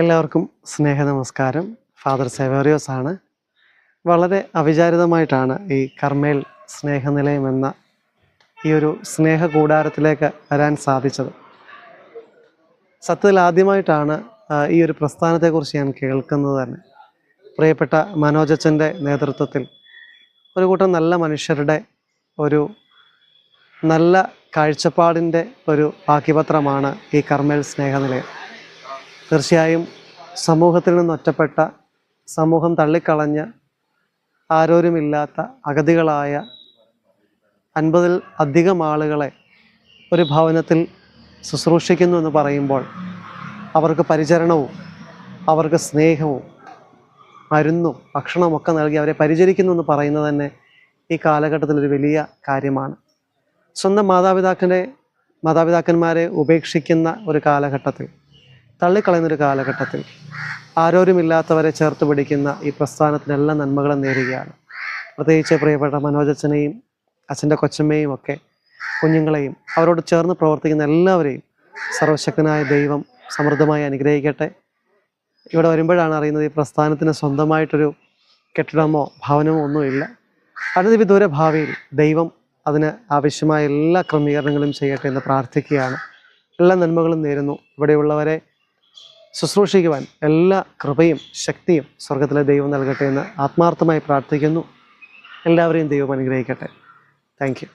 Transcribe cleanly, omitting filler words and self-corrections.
എല്ലാവർക്കും സ്നേഹനമസ്കാരം. ഫാദർ സേവേറിയോസ് ആണ്. വളരെ അവിചാരിതമായിട്ടാണ് ഈ കർമ്മേൽ സ്നേഹനിലയം എന്ന ഈ ഒരു സ്നേഹ കൂടാരത്തിലേക്ക് വരാൻ സാധിച്ചത്. സത്യത്തിൽ ആദ്യമായിട്ടാണ് ഈ ഒരു പ്രസ്ഥാനത്തെക്കുറിച്ച് ഞാൻ കേൾക്കുന്നത് തന്നെ. പ്രിയപ്പെട്ട മനോജച്ചൻ്റെ നേതൃത്വത്തിൽ ഒരു കൂട്ടം നല്ല മനുഷ്യരുടെ ഒരു നല്ല കാഴ്ചപ്പാടിൻ്റെ ഒരു ബാക്കിപത്രമാണ് ഈ കർമ്മേൽ സ്നേഹനിലയം. തീർച്ചയായും സമൂഹത്തിൽ നിന്ന് ഒറ്റപ്പെട്ട, സമൂഹം തള്ളിക്കളഞ്ഞ് ആരോരുമില്ലാത്ത അഗതികളായ 50-ൽ അധികം ആളുകളെ ഒരു ഭവനത്തിൽ ശുശ്രൂഷിക്കുന്നു എന്ന് പറയുമ്പോൾ അവർക്ക് പരിചരണവും അവർക്ക് സ്നേഹവും മരുന്നും ഭക്ഷണമൊക്കെ നൽകി അവരെ പരിചരിക്കുന്നു എന്ന് പറയുന്നത് തന്നെ ഈ കാലഘട്ടത്തിൽ ഒരു വലിയ കാര്യമാണ്. സ്വന്തം മാതാപിതാക്കന്മാരെ ഉപേക്ഷിക്കുന്ന ഒരു കാലഘട്ടത്തിൽ, തള്ളിക്കളയുന്നൊരു കാലഘട്ടത്തിൽ ആരോരുമില്ലാത്തവരെ ചേർത്ത് പിടിക്കുന്ന ഈ പ്രസ്ഥാനത്തിന് എല്ലാ നന്മകളും നേരുകയാണ്. പ്രത്യേകിച്ച് പ്രിയപ്പെട്ട മനോജച്ചനെയും അച്ഛൻ്റെ കൊച്ചമ്മയും ഒക്കെ കുഞ്ഞുങ്ങളെയും അവരോട് ചേർന്ന് പ്രവർത്തിക്കുന്ന എല്ലാവരെയും സർവശക്തനായ ദൈവം സമൃദ്ധമായി അനുഗ്രഹിക്കട്ടെ. ഇവിടെ വരുമ്പോഴാണ് അറിയുന്നത് ഈ പ്രസ്ഥാനത്തിന് സ്വന്തമായിട്ടൊരു കെട്ടിടമോ ഭവനമോ ഒന്നുമില്ല. വിദൂര ഭാവിയിൽ ദൈവം അതിന് ആവശ്യമായ എല്ലാ ക്രമീകരണങ്ങളും ചെയ്യട്ടെ എന്ന് പ്രാർത്ഥിക്കുകയാണ്. എല്ലാ നന്മകളും നേരുന്നു. ഇവിടെയുള്ളവരെ ശുശ്രൂഷിക്കുവാൻ എല്ലാ കൃപയും ശക്തിയും സ്വർഗത്തിലെ ദൈവം നൽകട്ടെ എന്ന് ആത്മാർത്ഥമായി പ്രാർത്ഥിക്കുന്നു. എല്ലാവരെയും ദൈവം അനുഗ്രഹിക്കട്ടെ. Thank you.